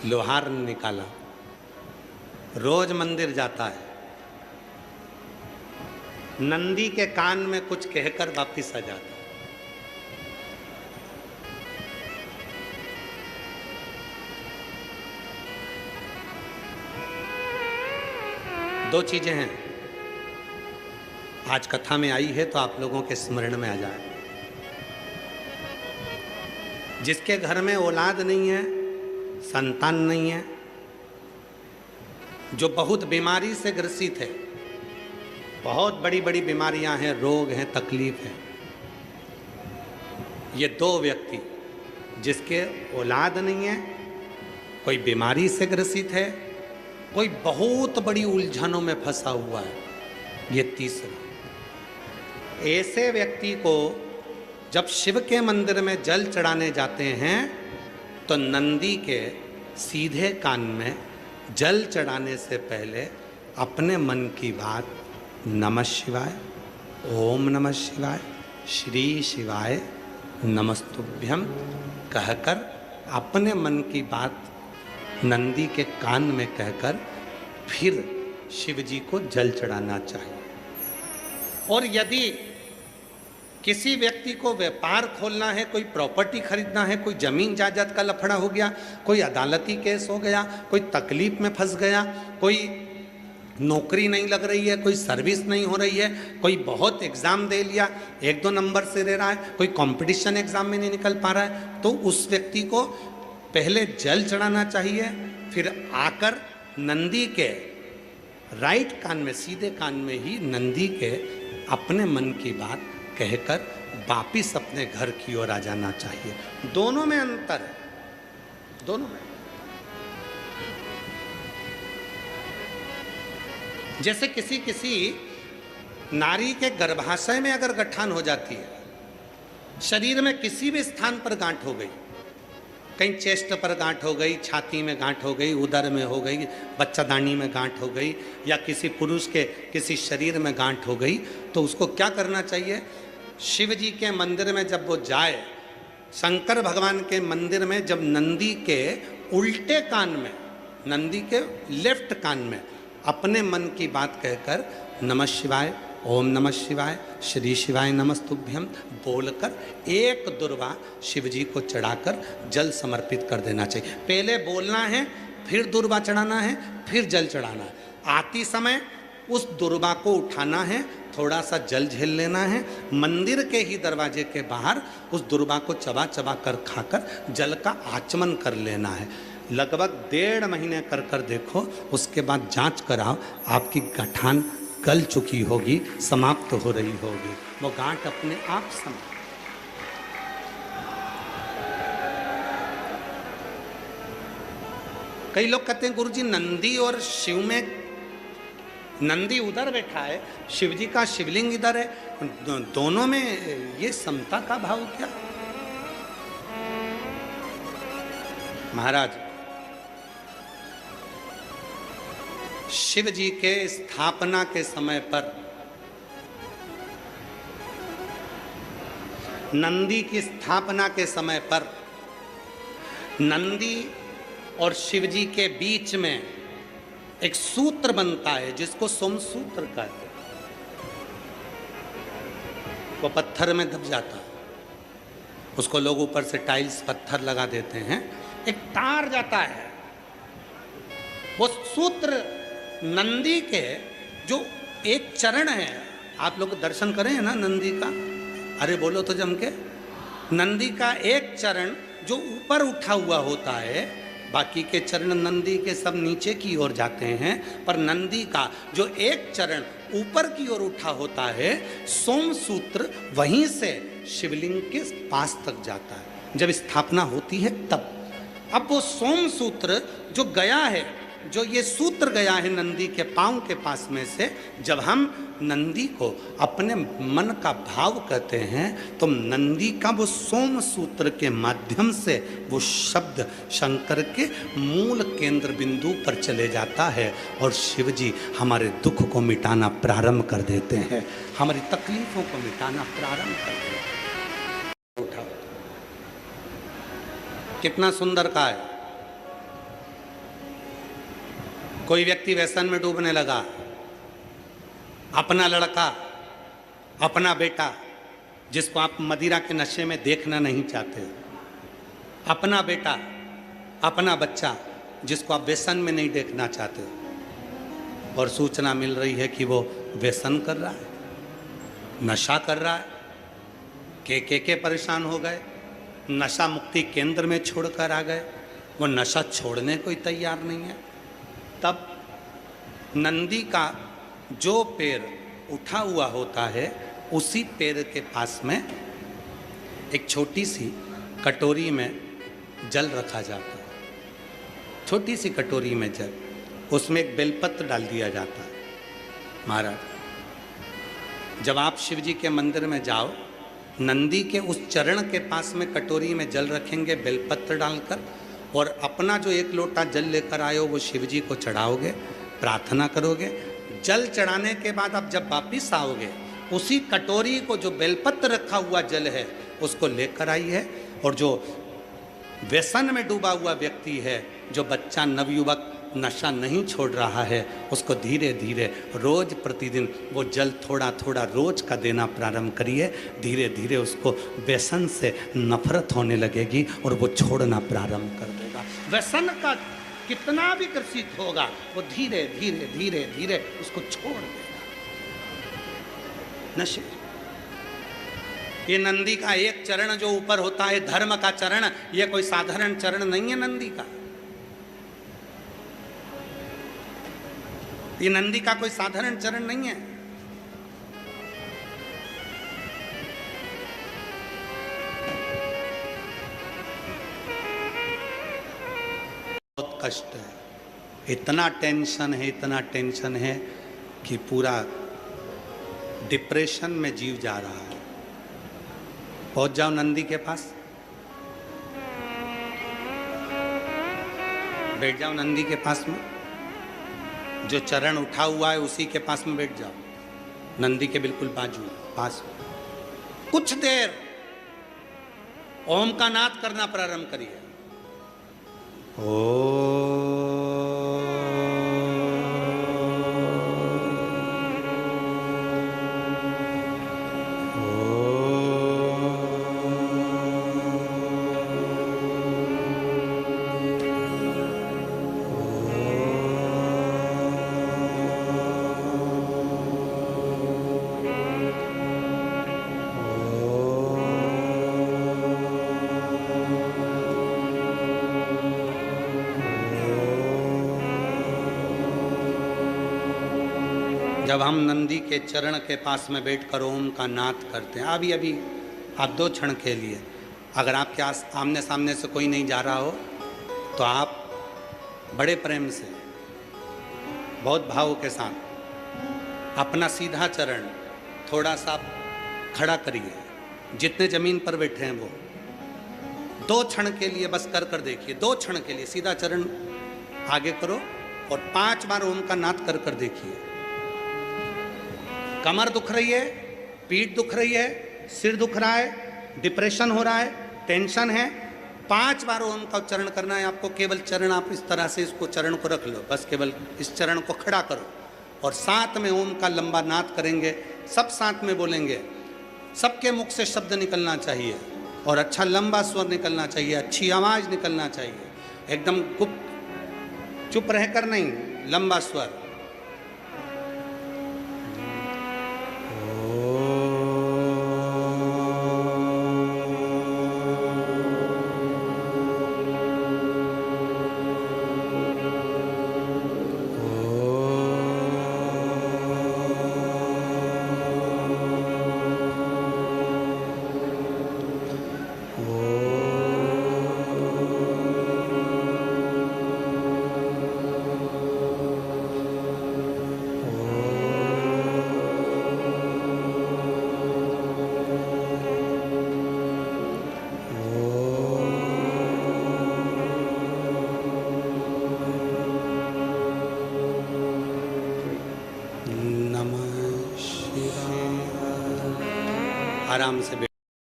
लोहार ने निकाला, रोज मंदिर जाता है, नंदी के कान में कुछ कहकर वापिस आ जाता है। दो चीजें हैं, आज कथा में आई है तो आप लोगों के स्मरण में आ जाए। जिसके घर में औलाद नहीं है, संतान नहीं है, जो बहुत बीमारी से ग्रसित है, बहुत बड़ी बड़ी बीमारियां हैं, रोग हैं, तकलीफ है, ये दो व्यक्ति जिसके औलाद नहीं है, कोई बीमारी से ग्रसित है, कोई बहुत बड़ी उलझनों में फंसा हुआ है, ये तीसरा। ऐसे व्यक्ति को जब शिव के मंदिर में जल चढ़ाने जाते हैं तो नंदी के सीधे कान में जल चढ़ाने से पहले अपने मन की बात नमः शिवाय, ओम नमः शिवाय, श्री शिवाय नमस्तुभ्यम कहकर अपने मन की बात नंदी के कान में कहकर फिर शिव जी को जल चढ़ाना चाहिए। और यदि किसी व्यक्ति को व्यापार खोलना है, कोई प्रॉपर्टी खरीदना है, कोई जमीन जायदाद का लफड़ा हो गया, कोई अदालती केस हो गया, कोई तकलीफ में फंस गया, कोई नौकरी नहीं लग रही है, कोई सर्विस नहीं हो रही है, कोई बहुत एग्ज़ाम दे लिया, 1-2 नंबर से दे रहा है, कोई कंपटीशन एग्ज़ाम में नहीं निकल पा रहा है, तो उस व्यक्ति को पहले जल चढ़ाना चाहिए, फिर आकर नंदी के राइट कान में, सीधे कान में ही नंदी के अपने मन की बात कहकर वापिस अपने घर की ओर आ जाना चाहिए। दोनों में अंतर है, दोनों में। जैसे किसी नारी के गर्भाशय में अगर गठान हो जाती है, शरीर में किसी भी स्थान पर गांठ हो गई, कहीं चेस्ट पर गांठ हो गई, छाती में गांठ हो गई, उदर में हो गई, बच्चादानी में गांठ हो गई, या किसी पुरुष के किसी शरीर में गांठ हो गई, तो उसको क्या करना चाहिए? शिव जी के मंदिर में जब वो जाए, शंकर भगवान के मंदिर में जब नंदी के उल्टे कान में, नंदी के लेफ्ट कान में अपने मन की बात कहकर नमः शिवाय, ओम नमः शिवाय, श्री शिवाय नमस्तुभ्यम बोलकर एक दुर्वा शिव जी को चढ़ाकर जल समर्पित कर देना चाहिए। पहले बोलना है, फिर दुर्वा चढ़ाना है, फिर जल चढ़ाना है। आती समय उस दुर्वा को उठाना है, थोड़ा सा जल झेल लेना है, मंदिर के ही दरवाजे के बाहर उस दुर्वा को चबा चबा कर खाकर जल का आचमन कर लेना है। लगभग 1.5 महीने कर कर देखो, उसके बाद जांच कराओ, आपकी गठान गल चुकी होगी, समाप्त हो रही होगी, वो गांठ अपने आप समाप्त। कई लोग कहते हैं गुरुजी नंदी और शिव में, नंदी उधर बैठा है, शिव जी का शिवलिंग इधर है, दोनों में ये समता का भाव क्या? महाराज, शिव जी के स्थापना के समय पर नंदी की स्थापना के समय पर नंदी और शिव जी के बीच में एक सूत्र बनता है जिसको सोमसूत्र कहते हैं। वो पत्थर में दब जाता है, उसको लोग ऊपर से टाइल्स पत्थर लगा देते हैं, एक तार जाता है। वो सूत्र नंदी के जो एक चरण है, आप लोग दर्शन करें ना नंदी का, अरे बोलो तो जम के, नंदी का एक चरण जो ऊपर उठा हुआ होता है, बाकी के चरण नंदी के सब नीचे की ओर जाते हैं, पर नंदी का जो एक चरण ऊपर की ओर उठा होता है, सोमसूत्र वहीं से शिवलिंग के पास तक जाता है जब स्थापना होती है तब। अब वो सोमसूत्र जो गया है, जो ये सूत्र गया है नंदी के पांव के पास में से, जब हम नंदी को अपने मन का भाव कहते हैं तो नंदी का वो सोम सूत्र के माध्यम से वो शब्द शंकर के मूल केंद्र बिंदु पर चले जाता है और शिव जी हमारे दुख को मिटाना प्रारंभ कर देते हैं, हमारी तकलीफों को मिटाना प्रारंभ कर देते हैं। उठाओ, कितना सुंदर का है। कोई व्यक्ति व्यसन में डूबने लगा, अपना लड़का, अपना बेटा जिसको आप मदिरा के नशे में देखना नहीं चाहते, अपना बेटा, अपना बच्चा जिसको आप व्यसन में नहीं देखना चाहते, और सूचना मिल रही है कि वो व्यसन कर रहा है, नशा कर रहा है, के परेशान हो गए, नशा मुक्ति केंद्र में छोड़कर आ गए, वो नशा छोड़ने को ही तैयार नहीं है। तब नंदी का जो पैर उठा हुआ होता है उसी पैर के पास में एक छोटी सी कटोरी में जल रखा जाता है, छोटी सी कटोरी में जल, उसमें एक बेलपत्र डाल दिया जाता है। महाराज, जब आप शिव जी के मंदिर में जाओ, नंदी के उस चरण के पास में कटोरी में जल रखेंगे बेलपत्र डालकर, और अपना जो एक लोटा जल लेकर आए हो वो शिव जी को चढ़ाओगे, प्रार्थना करोगे। जल चढ़ाने के बाद आप जब वापिस आओगे, उसी कटोरी को जो बेलपत्र रखा हुआ जल है उसको लेकर आई है, और जो व्यसन में डूबा हुआ व्यक्ति है, जो बच्चा नवयुवक नशा नहीं छोड़ रहा है, उसको धीरे धीरे रोज प्रतिदिन वो जल थोड़ा थोड़ा रोज का देना प्रारंभ करिए। धीरे धीरे उसको व्यसन से नफरत होने लगेगी और वो छोड़ना प्रारंभ कर देगा। व्यसन का कितना भी ग्रसित होगा, वो धीरे धीरे धीरे धीरे उसको छोड़ देगा। नशे, ये नंदी का एक चरण जो ऊपर होता है, धर्म का चरण, ये कोई साधारण चरण नहीं है नंदी का। ये नंदी का कोई साधारण चरण नहीं है। बहुत कष्ट है, इतना टेंशन है, इतना टेंशन है कि पूरा डिप्रेशन में जीव जा रहा है। पहुंच जाओ नंदी के पास, बैठ जाओ नंदी के पास में, जो चरण उठा हुआ है उसी के पास में बैठ जाओ, नंदी के बिल्कुल बाजू पास। कुछ देर ओम का नाद करना प्रारंभ करिए। जब हम नंदी के चरण के पास में बैठकर ओम का नाद करते हैं, अभी अभी आप 2 क्षण के लिए, अगर आपके आमने सामने से कोई नहीं जा रहा हो तो आप बड़े प्रेम से, बहुत भाव के साथ अपना सीधा चरण थोड़ा सा खड़ा करिए, जितने जमीन पर बैठे हैं वो 2 क्षण के लिए बस कर देखिए। 2 क्षण के लिए सीधा चरण आगे करो और 5 बार ओम का नाद कर देखिए। कमर दुख रही है, पीठ दुख रही है, सिर दुख रहा है, डिप्रेशन हो रहा है, टेंशन है, 5 बार ओम का उच्चारण करना है आपको। केवल चरण आप इस तरह से इसको चरण को रख लो, बस केवल इस चरण को खड़ा करो और साथ में ओम का लंबा नाद करेंगे। सब साथ में बोलेंगे, सबके मुख से शब्द निकलना चाहिए और अच्छा लंबा स्वर निकलना चाहिए, अच्छी आवाज़ निकलना चाहिए, एकदम गुप्त चुप रहकर नहीं, लंबा स्वर। आराम से